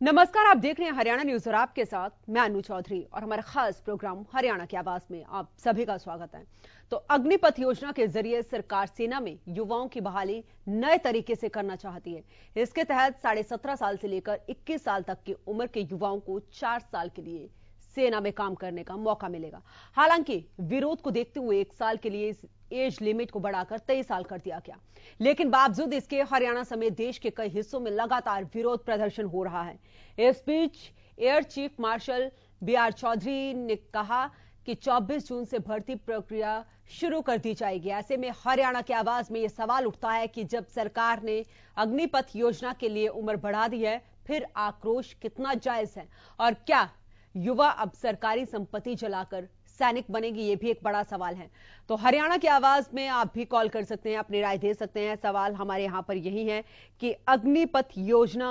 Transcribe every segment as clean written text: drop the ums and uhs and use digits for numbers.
नमस्कार, आप देख रहे हैं हरियाणा न्यूज और आपके साथ मैं अनु चौधरी और हमारा खास प्रोग्राम हरियाणा की आवाज में आप सभी का स्वागत है। तो अग्निपथ योजना के जरिए सरकार सेना में युवाओं की बहाली नए तरीके से करना चाहती है। इसके तहत 17.5 साल से लेकर 21 साल तक की उम्र के युवाओं को 4 साल के लिए सेना में काम करने का मौका मिलेगा। हालांकि विरोध को देखते हुए 1 साल के लिए इस एज लिमिट को बढ़ाकर 23 साल कर दिया गया, लेकिन बावजूद इसके हरियाणा समेत देश के कई हिस्सों में लगातार विरोध प्रदर्शन हो रहा है। इस बीच air chief marshal B R. Chaudhary ने कहा कि 24 जून से भर्ती प्रक्रिया शुरू कर दी जाएगी। ऐसे में हरियाणा की आवाज में यह सवाल उठता है कि जब सरकार ने अग्निपथ योजना के लिए उम्र बढ़ा दी है, फिर आक्रोश कितना जायज है और क्या युवा अब सरकारी संपत्ति जलाकर सैनिक बनेगी, ये भी एक बड़ा सवाल है। तो हरियाणा की आवाज में आप भी कॉल कर सकते हैं, अपनी राय दे सकते हैं। सवाल हमारे यहां पर यही है कि अग्निपथ योजना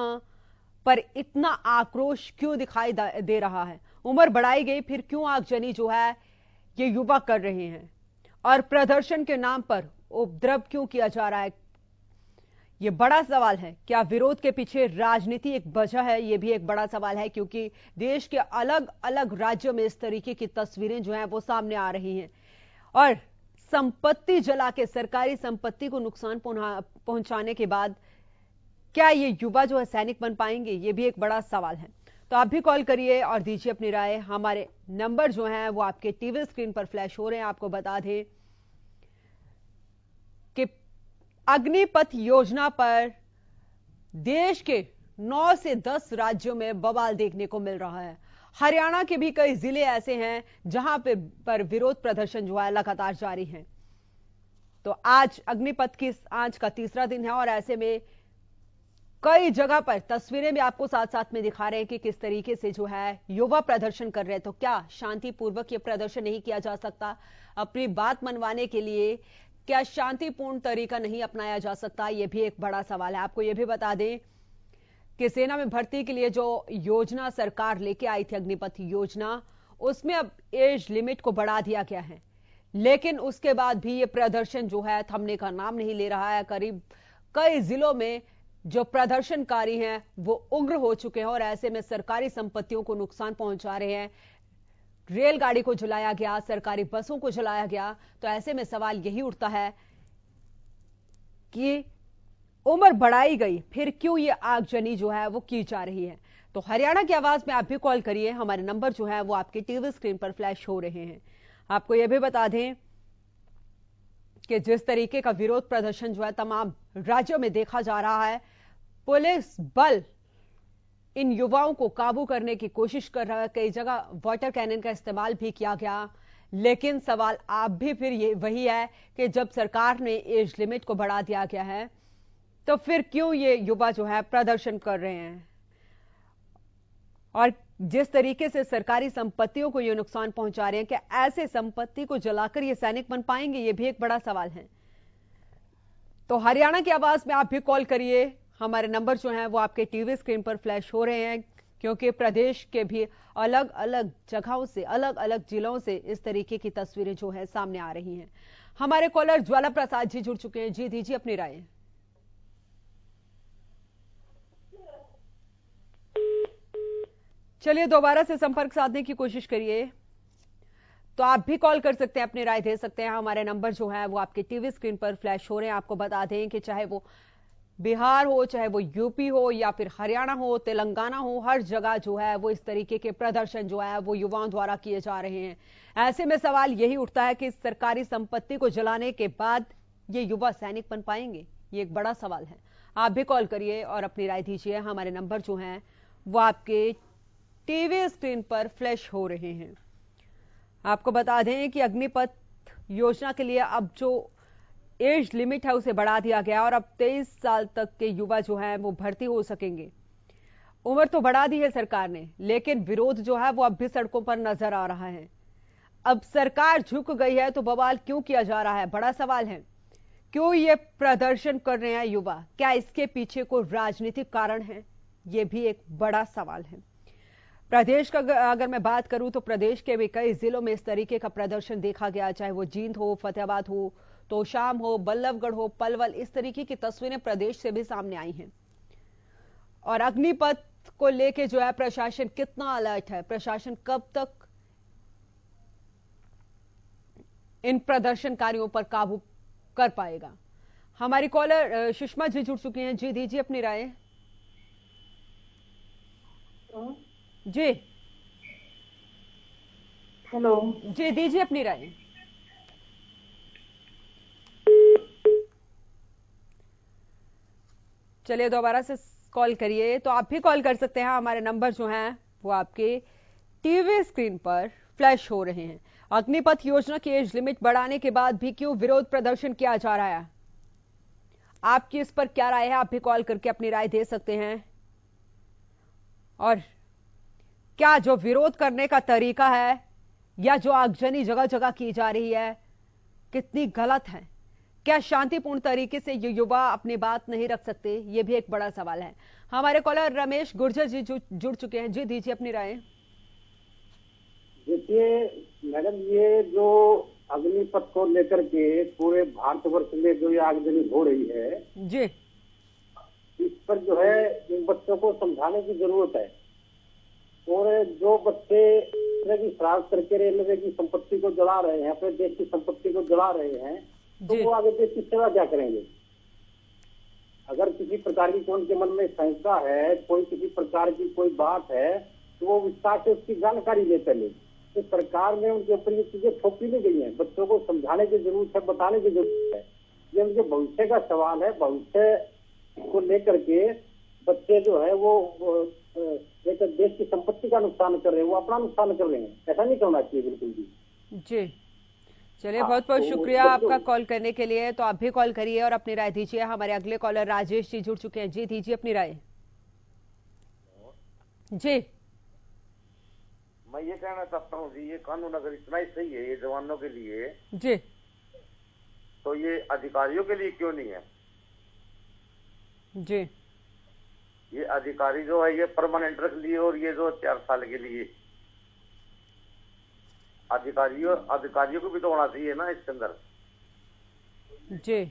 पर इतना आक्रोश क्यों दिखाई दे रहा है। उम्र बढ़ाई गई, फिर क्यों आगजनी जो है ये युवा कर रहे हैं और प्रदर्शन के नाम पर उपद्रव क्यों किया जा रहा है, ये बड़ा सवाल है। क्या विरोध के पीछे राजनीति एक वजह है, ये भी एक बड़ा सवाल है, क्योंकि देश के अलग अलग राज्यों में इस तरीके की तस्वीरें जो हैं वो सामने आ रही हैं और संपत्ति जला के सरकारी संपत्ति को नुकसान पहुंचाने के बाद क्या ये युवा जो है सैनिक बन पाएंगे, ये भी एक बड़ा सवाल है। तो आप भी कॉल करिए और दीजिए अपनी राय। हमारे नंबर जो हैं वो आपके टीवी स्क्रीन पर फ्लैश हो रहे हैं। आपको बता दें कि अग्निपथ योजना पर देश के 9 से 10 राज्यों में बवाल देखने को मिल रहा है। हरियाणा के भी कई जिले ऐसे हैं जहां पर विरोध प्रदर्शन जो है लगातार जारी है। तो आज अग्निपथ की आज का तीसरा दिन है और ऐसे में कई जगह पर तस्वीरें भी आपको साथ साथ में दिखा रहे हैं कि किस तरीके से जो है युवा प्रदर्शन कर रहे हैं। तो क्या शांतिपूर्वक ये प्रदर्शन नहीं किया जा सकता? अपनी बात मनवाने के लिए क्या शांतिपूर्ण तरीका नहीं अपनाया जा सकता? यह भी एक बड़ा सवाल है। आपको यह भी बता दें कि सेना में भर्ती के लिए जो योजना सरकार लेके आई थी, अग्निपथ योजना, उसमें अब एज लिमिट को बढ़ा दिया गया है, लेकिन उसके बाद भी ये प्रदर्शन जो है थमने का नाम नहीं ले रहा है। करीब कई जिलों में जो प्रदर्शनकारी हैं वो उग्र हो चुके हैं और ऐसे में सरकारी संपत्तियों को नुकसान पहुंचा रहे हैं। रेलगाड़ी को जलाया गया, सरकारी बसों को जलाया गया। तो ऐसे में सवाल यही उठता है कि उम्र बढ़ाई गई, फिर क्यों ये आगजनी जो है वो की जा रही है। तो हरियाणा की आवाज में आप भी कॉल करिए। हमारे नंबर जो है वो आपके टीवी स्क्रीन पर फ्लैश हो रहे हैं। आपको यह भी बता दें कि जिस तरीके का विरोध प्रदर्शन जो है तमाम राज्यों में देखा जा रहा है, पुलिस बल इन युवाओं को काबू करने की कोशिश कर रहा है। कई जगह वाटर कैनन का इस्तेमाल भी किया गया, लेकिन सवाल आप भी फिर ये वही है कि जब सरकार ने एज लिमिट को बढ़ा दिया गया है तो फिर क्यों ये युवा जो है प्रदर्शन कर रहे हैं और जिस तरीके से सरकारी संपत्तियों को ये नुकसान पहुंचा रहे हैं, कि ऐसे संपत्ति को जलाकर ये सैनिक बन पाएंगे, ये भी एक बड़ा सवाल है। तो हरियाणा की आवाज में आप भी कॉल करिए। हमारे नंबर जो हैं वो आपके टीवी स्क्रीन पर फ्लैश हो रहे हैं, क्योंकि प्रदेश के भी अलग अलग जगहों से, अलग अलग जिलों से इस तरीके की तस्वीरें जो है सामने आ रही हैं। हमारे कॉलर ज्वाला प्रसाद जी जुड़ चुके हैं। जी दीजिए अपनी राय। चलिए दोबारा से संपर्क साधने की कोशिश करिए। तो आप भी कॉल कर सकते हैं, अपनी राय दे सकते हैं। हमारे नंबर जो है वो आपके टीवी स्क्रीन पर फ्लैश हो रहे हैं। आपको बता दें कि चाहे वो बिहार हो, चाहे वो यूपी हो या फिर हरियाणा हो, तेलंगाना हो, हर जगह जो है वो इस तरीके के प्रदर्शन जो है वो युवाओं द्वारा किए जा रहे हैं। ऐसे में सवाल यही उठता है कि सरकारी संपत्ति को जलाने के बाद ये युवा सैनिक बन पाएंगे, ये एक बड़ा सवाल है। आप भी कॉल करिए और अपनी राय दीजिए। हमारे नंबर जो हैं वो आपके टीवी स्क्रीन पर फ्लैश हो रहे हैं। आपको बता दें कि अग्निपथ योजना के लिए अब जो एज लिमिट है उसे बढ़ा दिया गया और अब 23 साल तक के युवा जो हैं वो भर्ती हो सकेंगे। उम्र तो बढ़ा दी है सरकार ने, लेकिन विरोध जो है वो अब भी सड़कों पर नजर आ रहा है। अब सरकार झुक गई है तो बवाल क्यों किया जा रहा है, बड़ा सवाल है। क्यों ये प्रदर्शन कर रहे हैं युवा? क्या इसके पीछे कोई राजनीतिक कारण है? ये भी एक बड़ा सवाल है। प्रदेश का अगर मैं बात करूं तो प्रदेश के भी कई जिलों में इस तरीके का प्रदर्शन देखा गया, चाहे वो जींद हो, फतेहाबाद हो, तोशाम हो, बल्लभगढ़ हो, पलवल, इस तरीके की तस्वीरें प्रदेश से भी सामने आई हैं। और अग्निपथ को लेके जो है प्रशासन कितना अलर्ट है, प्रशासन कब तक इन प्रदर्शनकारियों पर काबू कर पाएगा? हमारी कॉलर सुषमा जी जुड़ चुकी हैं। जी दीजिए अपनी राय। जी हेलो जी दीजिए अपनी राय। चलिए दोबारा से कॉल करिए। तो आप भी कॉल कर सकते हैं, हमारे नंबर जो हैं वो आपके टीवी स्क्रीन पर फ्लैश हो रहे हैं। अग्निपथ योजना की एज लिमिट बढ़ाने के बाद भी क्यों विरोध प्रदर्शन किया जा रहा है, आपकी इस पर क्या राय है? आप भी कॉल करके अपनी राय दे सकते हैं। और क्या जो विरोध करने का तरीका है या जो आगजनी जगह जगह की जा रही है कितनी गलत है? क्या शांतिपूर्ण तरीके से ये युवा अपनी बात नहीं रख सकते? ये भी एक बड़ा सवाल है। हमारे कॉलर रमेश गुर्जर जी जुड़ चुके हैं। जी दीजिए अपनी राय। देखिए मैडम, ये जो अग्निपथ को लेकर के पूरे भारतवर्ष में जो ये आगजनी हो रही है जी, इस पर जो है इन बच्चों को समझाने की जरूरत है। और जो बच्चे रेलवे की शराब करके रेलवे की संपत्ति को जला रहे हैं, अपने देश की संपत्ति को जला रहे हैं, तो वो आगे देश की सेवा क्या करेंगे? अगर किसी प्रकार की उनके मन में शंका है, कोई किसी प्रकार की कोई बात है, तो वो विस्तार से उसकी जानकारी ले पहले। तो सरकार ने उनके ऊपर ये चीजें थोपी नहीं गई हैं। बच्चों को समझाने की जरूरत है, बताने की जरूरत है। ये उनके भविष्य का सवाल है। भविष्य को लेकर के बच्चे जो है वो एक देश की संपत्ति का नुकसान कर रहे हैं, वो अपना नुकसान कर रहे हैं। ऐसा नहीं करना चाहिए बिल्कुल भी। जी चलिए, बहुत बहुत शुक्रिया आपका कॉल करने के लिए। तो आप भी कॉल करिए और अपनी राय दीजिए। हमारे अगले कॉलर राजेश जी जुड़ चुके हैं। जी दीजिए अपनी राय। जी मैं ये कहना चाहता हूँ जी, ये कानून अगर इतना ही सही है ये जवानों के लिए जी, तो ये अधिकारियों के लिए क्यों नहीं है? जी ये अधिकारी जो है ये परमानेंट रख लिए, और ये जो 4 साल के लिए अधिकारियों को भी तो होना चाहिए ना इसके अंदर। जी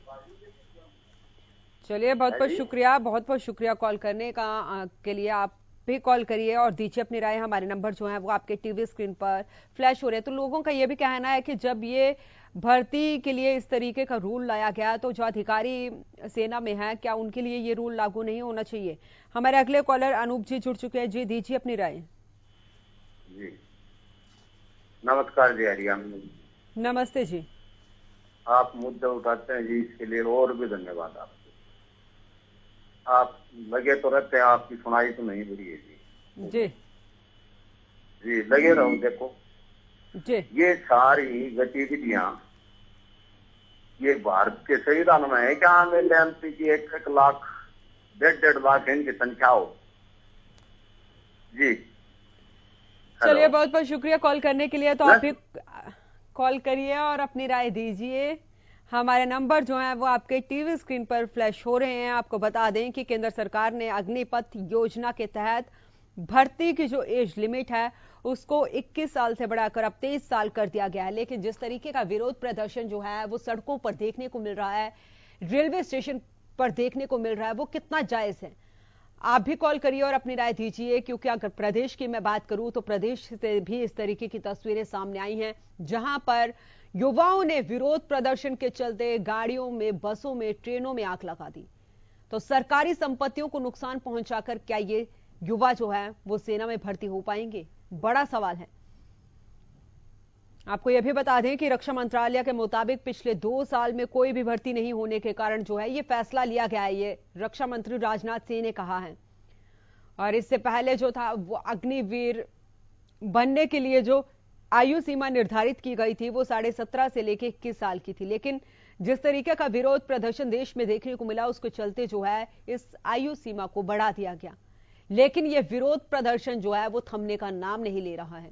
चलिए, बहुत बहुत शुक्रिया कॉल करने का के लिए। आप भी कॉल करिए और दीजिए अपनी राय। हमारे नंबर जो हैं वो आपके टीवी स्क्रीन पर फ्लैश हो रहे हैं। तो लोगों का ये भी कहना है कि जब ये भर्ती के लिए इस तरीके का रूल लाया गया, तो जो अधिकारी सेना में है, क्या उनके लिए ये रूल लागू नहीं होना चाहिए? हमारे अगले कॉलर अनूप जी जुड़ चुके हैं। जी दीजिए अपनी राय। जी नमस्कार जी हरियाम। नमस्ते जी। आप मुद्दा उठाते हैं जी, इसके लिए और भी धन्यवाद आपको। आप लगे तो रहते हैं, आपकी सुनाई तो नहीं बुरी है जी। जी जी लगे रहो। देखो जी, ये सारी गतिविधियां ये भारत के संविधान में है क्या? मेरे एमपी की 1 लाख 1.5 लाख इनकी संख्या हो जी। चलिए, बहुत बहुत शुक्रिया कॉल करने के लिए। तो आप भी कॉल करिए और अपनी राय दीजिए। हमारे नंबर जो हैं वो आपके टीवी स्क्रीन पर फ्लैश हो रहे हैं। आपको बता दें कि केंद्र सरकार ने अग्निपथ योजना के तहत भर्ती की जो एज लिमिट है उसको 21 साल से बढ़ाकर अब 23 साल कर दिया गया है। लेकिन जिस तरीके का विरोध प्रदर्शन जो है वो सड़कों पर देखने को मिल रहा है, रेलवे स्टेशन पर देखने को मिल रहा है, वो कितना जायज है? आप भी कॉल करिए और अपनी राय दीजिए। क्योंकि अगर प्रदेश की मैं बात करूं तो प्रदेश से भी इस तरीके की तस्वीरें सामने आई हैं, जहां पर युवाओं ने विरोध प्रदर्शन के चलते गाड़ियों में, बसों में, ट्रेनों में आग लगा दी। तो सरकारी संपत्तियों को नुकसान पहुंचाकर क्या ये युवा जो है वो सेना में भर्ती हो पाएंगे? बड़ा सवाल है। आपको यह भी बता दें कि रक्षा मंत्रालय के मुताबिक पिछले 2 साल में कोई भी भर्ती नहीं होने के कारण जो है ये फैसला लिया गया है। ये रक्षा मंत्री राजनाथ सिंह ने कहा है। और इससे पहले जो था वो अग्निवीर बनने के लिए जो आयु सीमा निर्धारित की गई थी वो 17.5 से लेकर 21 साल की थी। लेकिन जिस तरीके का विरोध प्रदर्शन देश में देखने को मिला उसके चलते जो है इस आयु सीमा को बढ़ा दिया गया। लेकिन यह विरोध प्रदर्शन जो है वो थमने का नाम नहीं ले रहा है।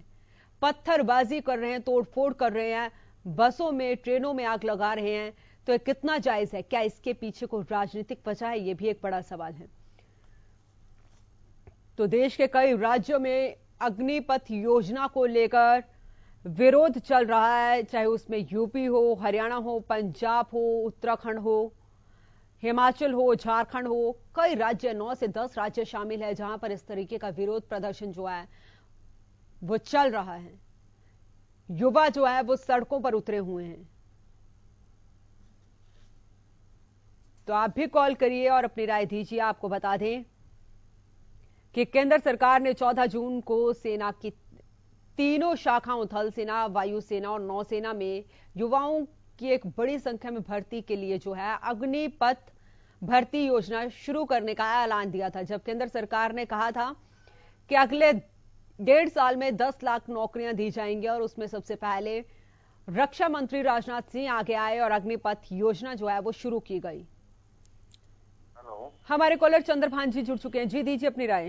पत्थरबाजी कर रहे हैं, तोड़फोड़ कर रहे हैं, बसों में, ट्रेनों में आग लगा रहे हैं। तो ये कितना जायज है? क्या इसके पीछे कोई राजनीतिक वजह है? ये भी एक बड़ा सवाल है। तो देश के कई राज्यों में अग्निपथ योजना को लेकर विरोध चल रहा है, चाहे उसमें यूपी हो, हरियाणा हो, पंजाब हो, उत्तराखंड हो, हिमाचल हो, झारखंड हो, कई राज्य 9 से 10 राज्य शामिल है जहां पर इस तरीके का विरोध प्रदर्शन जो है वो चल रहा है। युवा जो है वो सड़कों पर उतरे हुए हैं। तो आप भी कॉल करिए और अपनी राय दीजिए। आपको बता दें कि केंद्र सरकार ने 14 जून को सेना की तीनों शाखाओं थल सेना, वायुसेना और नौसेना में युवाओं की एक बड़ी संख्या में भर्ती के लिए जो है अग्निपथ भर्ती योजना शुरू करने का ऐलान दिया था। जब केंद्र सरकार ने कहा था कि अगले 1.5 साल में 10 लाख नौकरियां दी जाएंगी और उसमें सबसे पहले रक्षा मंत्री राजनाथ सिंह आगे आए और अग्निपथ योजना जो है वो शुरू की गई। हमारे कॉलर चंद्रभान जी जुड़ चुके हैं। जी दीजिए अपनी राय।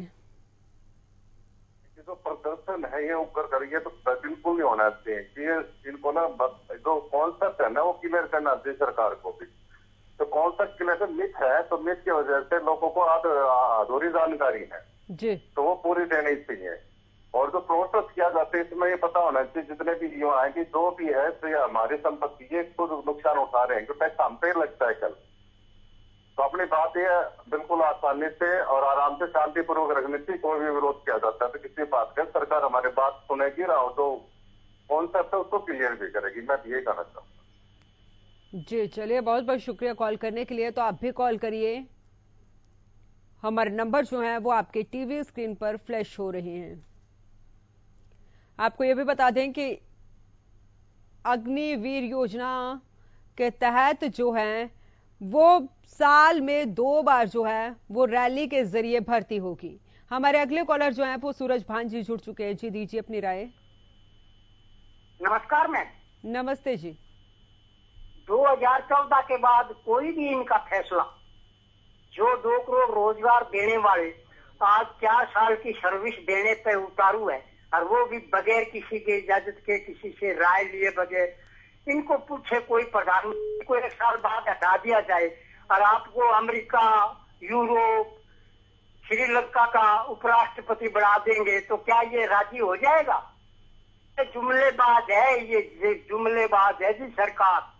जो प्रदर्शन है ये उग्र करिए तो बिल्कुल नहीं होना चाहिए। इनको ना जो कॉन्सेप्ट है ना वो क्लियर करना चाहिए सरकार को भी। तो कॉन्सेप्ट क्लियर मिथ है तो मिथ की वजह से लोगों को अधूरी जानकारी है जी, तो वो पूरी देनी चाहिए। और जो प्रोसेस किया जाता है इसमें ये पता होना चाहिए जितने भी युवा है कि जो भी है तो ये हमारी संपत्ति है, खुद नुकसान उठा रहे हैं क्योंकि हम पे लगता है कल। तो अपनी बात ये बिल्कुल आसानी से और आराम से शांतिपूर्वक रखने से कोई भी विरोध किया जाता है तो किसी बात का सरकार हमारी बात सुनेगी और जो कॉन्सेप्ट है उसको क्लियर भी करेगी। मैं ये कहना चाहूंगा। जी चलिए, बहुत बहुत शुक्रिया कॉल करने के लिए। तो आप भी कॉल करिए। हमारे नंबर जो है वो आपके टीवी स्क्रीन पर फ्लैश हो रहे हैं। आपको ये भी बता दें कि अग्निवीर योजना के तहत जो है वो साल में 2 बार जो है वो रैली के जरिए भर्ती होगी। हमारे अगले कॉलर जो है वो सूरज भान जी जुड़ चुके हैं। जी दीजिए अपनी राय। नमस्कार मैम। नमस्ते जी। 2014 के बाद कोई भी इनका फैसला जो 2 करोड़ रोजगार देने वाले आज 4 साल की सर्विस देने पे उतारू है और वो भी बगैर किसी के इजाजत के, किसी से राय लिए बगैर। इनको पूछे कोई प्रधानमंत्री को 1 साल बाद हटा दिया जाए और आपको अमेरिका, यूरोप, श्रीलंका का उपराष्ट्रपति बना देंगे तो क्या ये राजी हो जाएगा? जुमलेबाज है, ये जुमलेबाज है जी सरकार।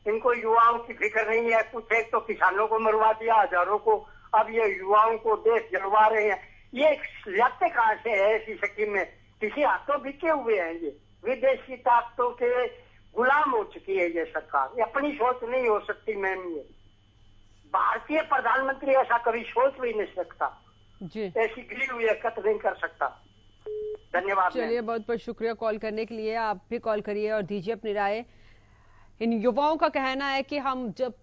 इनको युवाओं की फिक्र नहीं है। कुछ एक तो किसानों को मरवा दिया हजारों को, अब ये युवाओं को देश जलवा रहे हैं। ये लगते कहां से है ऐसी स्कीम में? किसी हाथों बिके हुए हैं ये। विदेशी ताकतों के गुलाम हो चुकी है ये सरकार। ये अपनी सोच नहीं हो सकती मैम। ये भारतीय प्रधानमंत्री ऐसा कभी सोच भी नहीं सकता जी, ऐसी गिरी हुई हरकत नहीं कर सकता। धन्यवाद। चलिए, बहुत बहुत शुक्रिया कॉल करने के लिए। आप भी कॉल करिए और दीजिए अपनी राय। इन युवाओं का कहना है कि हम जब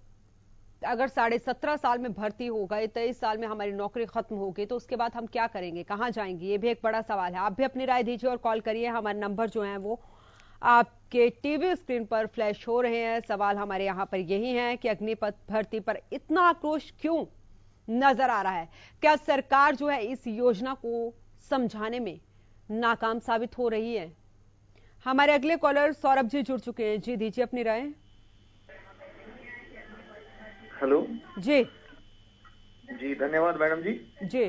अगर 17.5 साल में भर्ती हो गए, 23 साल में हमारी नौकरी खत्म हो गई तो उसके बाद हम क्या करेंगे, कहां जाएंगे? ये भी एक बड़ा सवाल है। आप भी अपनी राय दीजिए और कॉल करिए। हमारे नंबर जो है वो आपके टीवी स्क्रीन पर फ्लैश हो रहे हैं। सवाल हमारे यहाँ पर यही है कि अग्निपथ भर्ती पर इतना आक्रोश क्यों नजर आ रहा है? क्या सरकार जो है इस योजना को समझाने में नाकाम साबित हो रही है? हमारे अगले कॉलर सौरभ जी जुड़ चुके हैं। जी दीजिए अपनी राय। हेलो जी जी, धन्यवाद मैडम जी। जी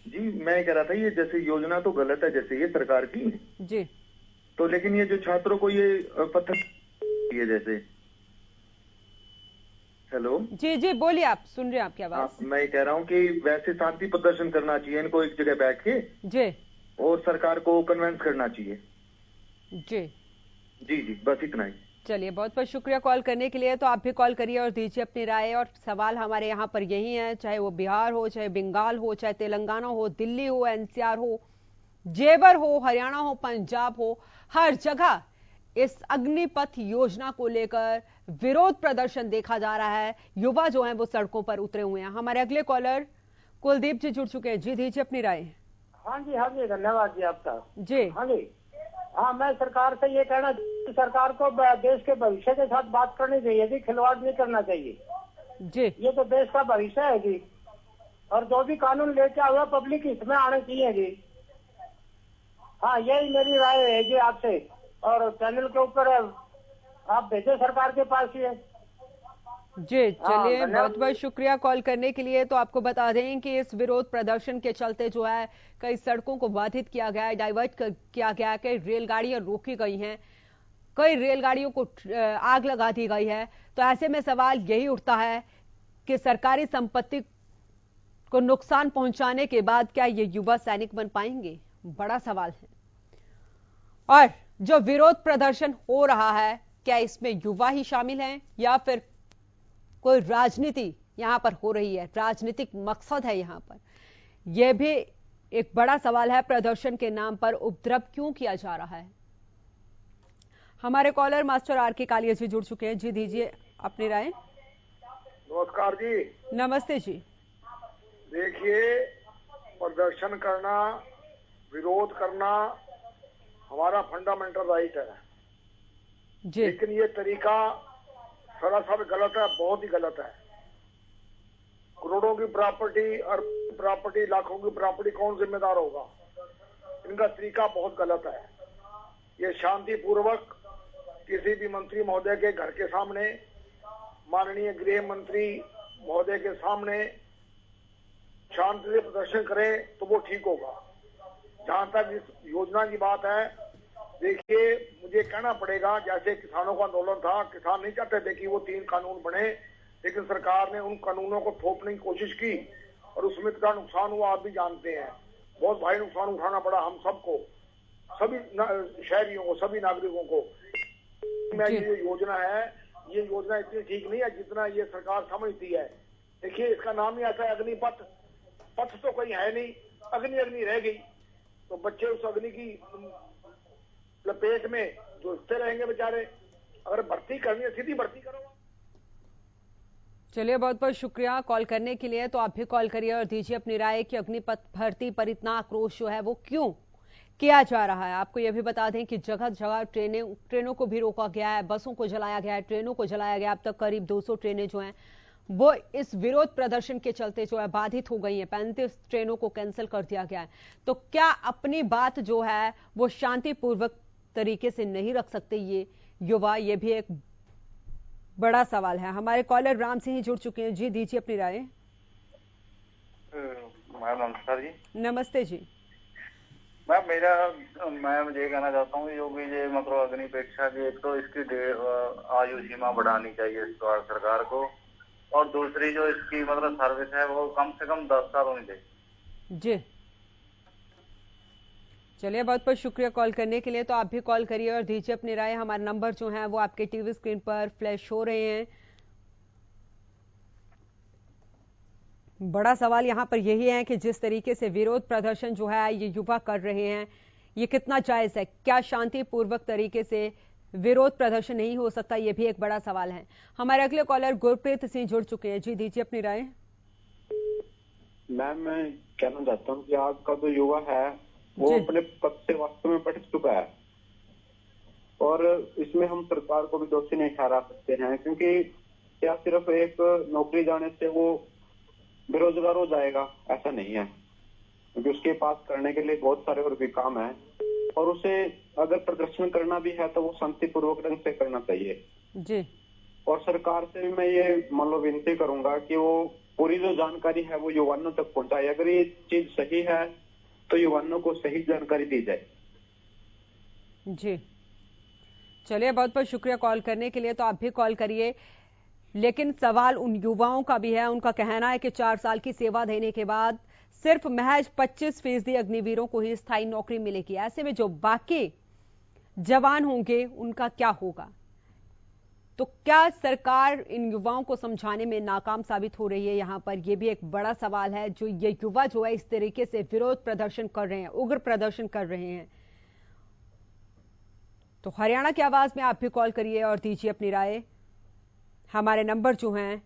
जी, मैं कह रहा था ये जैसे योजना तो गलत है जैसे ये सरकार की जी, तो, लेकिन ये जो छात्रों को ये पत्थर ये जैसे। हेलो जी जी बोलिए, आप सुन रहे हैं आपकी आवाज। मैं कह रहा हूँ कि वैसे शांति प्रदर्शन करना चाहिए इनको एक जगह बैठ के जी और सरकार को कन्विंस करना चाहिए। जी जी जी, बस इतना ही। चलिए, बहुत बहुत शुक्रिया कॉल करने के लिए। तो आप भी कॉल करिए और दीजिए अपनी राय। और सवाल हमारे यहाँ पर यही है, चाहे वो बिहार हो, चाहे बंगाल हो, चाहे तेलंगाना हो, दिल्ली हो, एनसीआर हो, जेवर हो, हरियाणा हो, पंजाब हो, हर जगह इस अग्निपथ योजना को लेकर विरोध प्रदर्शन देखा जा रहा है। युवा जो हैं वो सड़कों पर उतरे हुए हैं। हमारे अगले कॉलर कुलदीप जी जुड़ चुके हैं। जी दीजिए अपनी राय। हाँ जी, धन्यवाद जी आपका। जी हाँ जी, हाँ, मैं सरकार से ये कहना, सरकार को देश के भविष्य के साथ बात करनी चाहिए जी, खिलवाड़ नहीं करना चाहिए जी। ये तो देश का भविष्य है जी, और जो भी कानून लेके हुआ पब्लिक इसमें आना चाहिए जी। हाँ, यही मेरी राय है जी आपसे। और चैनल के ऊपर आप भेजे सरकार के पास ये। जी चलिए, धन्यवाद। बहुत बहुत शुक्रिया कॉल करने के लिए। तो आपको बता दें कि इस विरोध प्रदर्शन के चलते जो है कई सड़कों को बाधित किया गया है, डाइवर्ट किया गया है, कई रेलगाड़ियां रोकी गई हैं, कई रेलगाड़ियों को आग लगा दी गई है। तो ऐसे में सवाल यही उठता है कि सरकारी संपत्ति को नुकसान पहुंचाने के बाद क्या ये युवा सैनिक बन पाएंगे? बड़ा सवाल है। और जो विरोध प्रदर्शन हो रहा है, क्या इसमें युवा ही शामिल हैं या फिर कोई राजनीति यहां पर हो रही है, राजनीतिक मकसद है यहां पर? यह भी एक बड़ा सवाल है। प्रदर्शन के नाम पर उपद्रव क्यों किया जा रहा है? हमारे कॉलर मास्टर आर के कालिया जी जुड़ चुके हैं। जी दीजिए अपनी राय। नमस्कार जी। नमस्ते जी। देखिए, प्रदर्शन करना, विरोध करना हमारा फंडामेंटल राइट है जी। लेकिन ये तरीका सरासर गलत है, बहुत ही गलत है। करोड़ों की प्रॉपर्टी और प्रॉपर्टी, लाखों की प्रॉपर्टी कौन जिम्मेदार होगा? इनका तरीका बहुत गलत है। ये शांतिपूर्वक किसी भी मंत्री महोदय के घर के सामने, माननीय गृह मंत्री महोदय के सामने शांति से प्रदर्शन करें तो वो ठीक होगा। जहां तक इस योजना की बात है, देखिए मुझे कहना पड़ेगा, जैसे किसानों का आंदोलन था, किसान नहीं चाहते थे कि वो 3 कानून बने, लेकिन सरकार ने उन कानूनों को थोपने की कोशिश की और उसमें इतना नुकसान हुआ, आप भी जानते हैं। बहुत भारी नुकसान उठाना पड़ा हम सबको, सभी शहरियों को, सभी नागरिकों को। ये योजना है, ये योजना इतनी ठीक नहीं है जितना ये सरकार समझती है। देखिए, इसका नाम ही ऐसा है अग्निपथ। पथ तो कोई है नहीं, अग्नि अग्नि रह गई, तो बच्चे उस अग्नि की लपेट में झुलसते रहेंगे बेचारे। अगर भर्ती करनी है, सीधी भर्ती करो। चलिए, बहुत बहुत शुक्रिया कॉल करने के लिए। तो आप भी कॉल करिए और दीजिए अपनी राय कि अग्निपथ भर्ती पर इतना आक्रोश जो है वो क्यों किया जा रहा है। आपको यह भी बता दें कि जगह जगह ट्रेनों को भी रोका गया है, बसों को जलाया गया है, ट्रेनों को जलाया गया। अब तक करीब 200 ट्रेनें जो हैं वो इस विरोध प्रदर्शन के चलते जो है बाधित हो गई हैं। 35 ट्रेनों को कैंसिल कर दिया गया है। तो क्या अपनी बात जो है वो शांतिपूर्वक तरीके से नहीं रख सकते ये युवा? ये भी एक बड़ा सवाल है। हमारे कॉलर राम सिंह जुड़ चुके हैं। जी दीजिए अपनी राय। मैम नमस्कार जी। नमस्ते जी। मैम मैं मुझे ये कहना चाहता हूँ, जो भी ये मतलब अग्निपेक्षा की, एक तो इसकी आयु सीमा बढ़ानी चाहिए इस बार सरकार को, और दूसरी जो इसकी मतलब सर्विस है वो कम से कम 10 साल होनी चाहिए। जी चलिए, बहुत बहुत शुक्रिया कॉल करने के लिए। तो आप भी कॉल करिए और दीजिए अपनी राय। हमारे नंबर जो हैं वो आपके टीवी स्क्रीन पर फ्लैश हो रहे हैं। बड़ा सवाल यहां पर यही है कि जिस तरीके से विरोध प्रदर्शन जो है ये युवा कर रहे हैं, ये कितना जायज है? क्या शांतिपूर्वक तरीके से विरोध प्रदर्शन नहीं हो सकता? ये भी एक बड़ा सवाल है। हमारे अगले कॉलर गुरप्रीत सिंह जुड़ चुके हैं। जी दीजिए अपनी राय। मैम, मैं कहना चाहता हूँ कि आज का जो युवा है वो अपने पद से वास्तव में भटक चुका है, और इसमें हम सरकार को भी दोषी नहीं ठहरा सकते हैं, क्योंकि क्या सिर्फ एक नौकरी जाने से वो बेरोजगार हो जाएगा? ऐसा नहीं है, क्योंकि उसके पास करने के लिए बहुत सारे और भी काम है, और उसे अगर प्रदर्शन करना भी है तो वो शांतिपूर्वक ढंग से करना चाहिए जी। और सरकार से भी मैं ये मान लो विनती करूंगा कि वो पूरी जो जानकारी है वो युवाओं तक पहुंचाए। अगर ये चीज सही है तो युवाओं को सही जानकारी दी जाए। जी चलिए, बहुत बहुत शुक्रिया कॉल करने के लिए। तो आप भी कॉल करिए। लेकिन सवाल उन युवाओं का भी है। उनका कहना है कि 4 साल की सेवा देने के बाद सिर्फ महज 25% अग्निवीरों को ही स्थायी नौकरी मिलेगी। ऐसे में जो बाकी जवान होंगे उनका क्या होगा? तो क्या सरकार इन युवाओं को समझाने में नाकाम साबित हो रही है? यहां पर यह भी एक बड़ा सवाल है। जो ये युवा जो है इस तरीके से विरोध प्रदर्शन कर रहे हैं, उग्र प्रदर्शन कर रहे हैं, तो हरियाणा की आवाज में आप भी कॉल करिए और दीजिए अपनी राय। हमारे नंबर जो हैं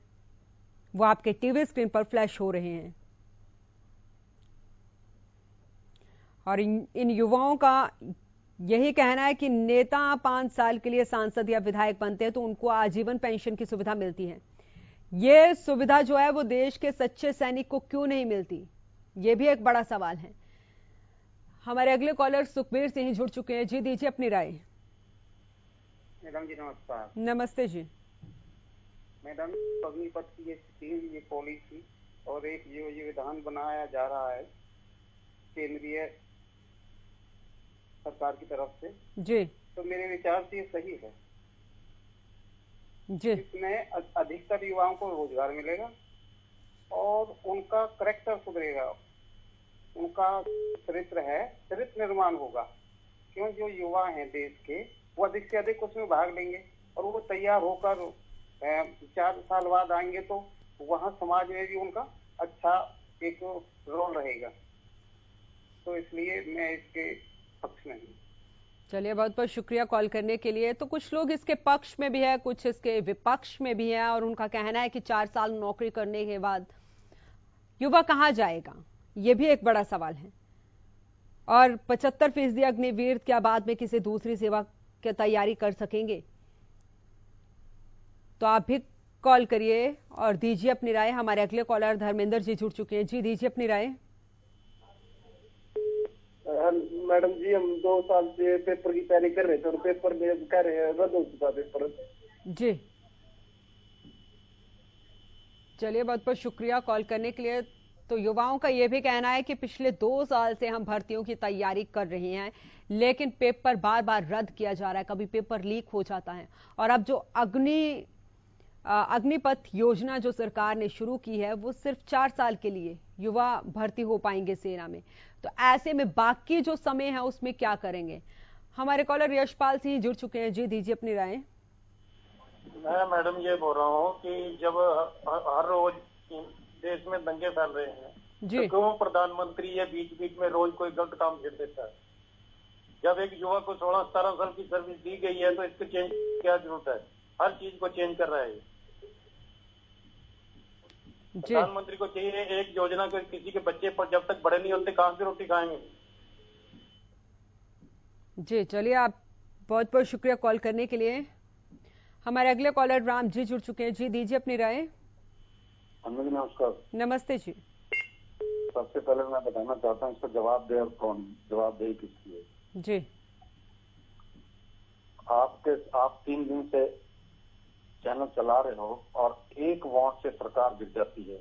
वो आपके टीवी स्क्रीन पर फ्लैश हो रहे हैं। और इन युवाओं का यही कहना है कि नेता 5 साल के लिए सांसद या विधायक बनते हैं तो उनको आजीवन पेंशन की सुविधा मिलती है। ये सुविधा जो है वो देश के सच्चे सैनिक को क्यों नहीं मिलती? ये भी एक बड़ा सवाल है। हमारे अगले कॉलर सुखबीर सिंह जुड़ चुके हैं। जी दीजिए अपनी राय। मैडम जी नमस्कार। नमस्ते जी। मैडम, अग्निपथ की ये स्कीम, ये पॉलिसी और एक जो ये विधान बनाया जा रहा है केंद्रीय सरकार की तरफ से जी, तो मेरे विचार से ये सही है जी। इसमें अधिकतर युवाओं को रोजगार मिलेगा और उनका करेक्टर सुधरेगा, उनका चरित्र निर्माण होगा। क्यों, जो युवा हैं देश के वो अधिक से अधिक उसमें भाग लेंगे और वो तैयार होकर 4 साल बाद आएंगे तो वहाँ समाज में भी उनका अच्छा एक रोल रहेगा। तो इसलिए मैं इसके पक्ष में हूँ। चलिए, बहुत बहुत शुक्रिया कॉल करने के लिए। तो कुछ लोग इसके पक्ष में भी है, कुछ इसके विपक्ष में भी है, और उनका कहना है कि 4 साल नौकरी करने के बाद युवा कहाँ जाएगा, ये भी एक बड़ा सवाल है। और 75% अग्निवीर क्या बाद में किसी दूसरी सेवा की तैयारी कर सकेंगे? तो आप भी कॉल करिए और दीजिए अपनी राय। हमारे अगले कॉलर धर्मेंद्र जी जुड़ चुके हैं। जी, दीजिए अपनी राय। मैडम जी, हम 2 साल से पेपर की तैयारी कर रहे थे और पेपर में कह रहे हैं रद्द हो चुका पेपर। जी, चलिए, बहुत बहुत शुक्रिया कॉल करने के लिए। तो युवाओं का यह भी कहना है कि पिछले 2 साल से हम भर्तियों की तैयारी कर रहे हैं, लेकिन पेपर बार बार रद्द किया जा रहा है, कभी पेपर लीक हो जाता है। और अब जो अग्निपथ योजना जो सरकार ने शुरू की है वो सिर्फ 4 साल के लिए युवा भर्ती हो पाएंगे सेना में। तो ऐसे में बाकी जो समय है उसमें क्या करेंगे? हमारे कॉलर यशपाल सिंह जुड़ चुके हैं। जी, दीजिए अपनी राय। मैं मैडम ये बोल रहा हूँ कि जब हर रोज देश में दंगे फैल रहे हैं जी, तो क्यों प्रधानमंत्री ये बीच बीच में रोज कोई गलत काम कर देता है? जब एक युवा को 16-17 साल की सर्विस दी गई है तो इसको चेंज क्या जरूरत है? हर चीज को चेंज कर रहा है। प्रधानमंत्री को चाहिए एक योजना को, किसी के बच्चे पर जब तक बड़े नहीं होते कहां से रोटी खाएंगे? जी, चलिए, आप बहुत बहुत शुक्रिया कॉल करने के लिए। हमारे अगले कॉलर राम जी जुड़ चुके हैं। जी, दीजिए अपनी राय। नमस्कार। नमस्ते जी। सबसे पहले मैं बताना चाहता हूँ इसका जवाबदेह कौन, जवाबदेही किसकी है? जी, आप 3 दिन से चैनल चला रहे हो और एक वोट से सरकार गिर जाती है,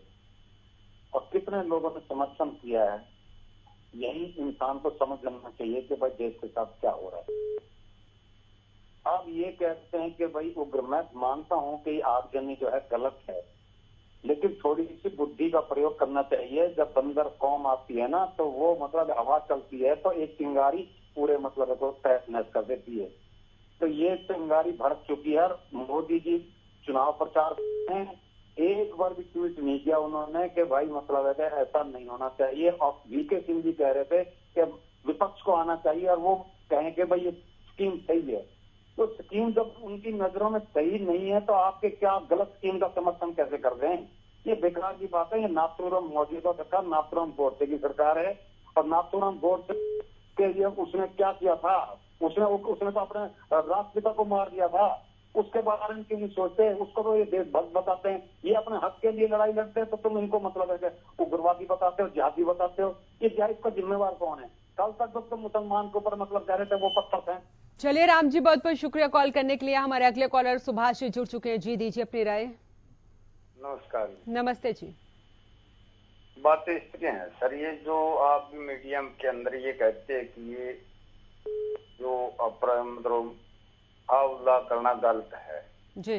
और कितने लोगों ने समर्थन किया है, यही इंसान को समझ लेना चाहिए कि भाई देश के साथ क्या हो रहा है। आप ये कहते हैं कि भाई उग्र, मैं मानता हूं कि आगजनी जो है गलत है, लेकिन थोड़ी सी बुद्धि का प्रयोग करना चाहिए। जब बंदर कौम आती है ना तो वो मतलब हवा चलती है तो एक चिंगारी पूरे मतलब को तहस नहस कर देती है। तो ये चिंगारी भड़क चुकी है। मोदी जी चुनाव प्रचार में एक बार भी ट्वीट नहीं किया उन्होंने कि भाई मतलब है कि ऐसा नहीं होना चाहिए। और वीके सिंह जी कह रहे थे कि विपक्ष को आना चाहिए और वो कहें कि भाई ये स्कीम सही है। तो स्कीम जब उनकी नजरों में सही नहीं है तो आपके क्या गलत स्कीम का समर्थन कैसे कर रहे हैं? ये बेकार की बात है। ये नाथूराम मौजूदा सरकार नाथूराम गोडसे की सरकार है, और नाथूराम गोडसे के लिए उसने क्या किया था? उसने तो अपने राष्ट्रपिता को मार दिया था। उसके बारे में क्यों नहीं सोचते? उसको तो ये देशभक्त बताते हैं, ये अपने हक के लिए लड़ाई लड़ते हैं, तो तुम इनको मतलब है कि उग्रवादी बताते हो, जिहादी बताते हो। ये इसका जिम्मेवार कौन है? कल तक तो तुम मुसलमान के ऊपर मतलब कह रहे थे वो पत्थर है। चलिए राम जी, बहुत बहुत शुक्रिया कॉल करने के लिए। हमारे अगले कॉलर सुभाष जी जुड़ चुके हैं। जी, दीजिए अपनी राय। नमस्कार। नमस्ते जी। बातें इस तरह है सर, ये जो आप मीडियम के अंदर ये कहते हैं कि ये जो मतलब हाउला करना गलत है जी,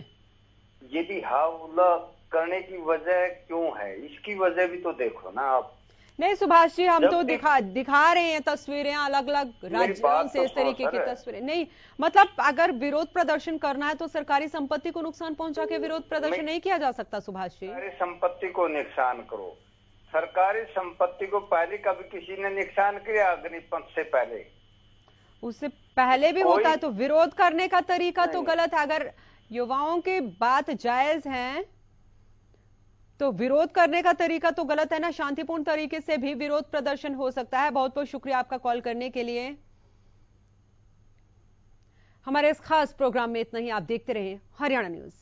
ये भी हाउला करने की वजह क्यों है? इसकी वजह भी तो देखो ना आप। नहीं सुभाष जी, हम तो दिखा रहे हैं तस्वीरें अलग अलग राज्यों से, इस तरीके की तस्वीरें नहीं। मतलब अगर विरोध प्रदर्शन करना है तो सरकारी संपत्ति को नुकसान पहुंचा के विरोध प्रदर्शन नहीं किया जा सकता सुभाष जी। सरकारी संपत्ति को नुकसान करो, सरकारी संपत्ति को पहले कभी किसी ने नुकसान किया? अग्निपथ से पहले, उससे पहले भी होता है। तो विरोध करने का तरीका तो गलत है। अगर युवाओं की बात जायज है तो विरोध करने का तरीका तो गलत है ना। शांतिपूर्ण तरीके से भी विरोध प्रदर्शन हो सकता है। बहुत बहुत शुक्रिया आपका कॉल करने के लिए। हमारे इस खास प्रोग्राम में इतना ही। आप देखते रहिए हरियाणा न्यूज।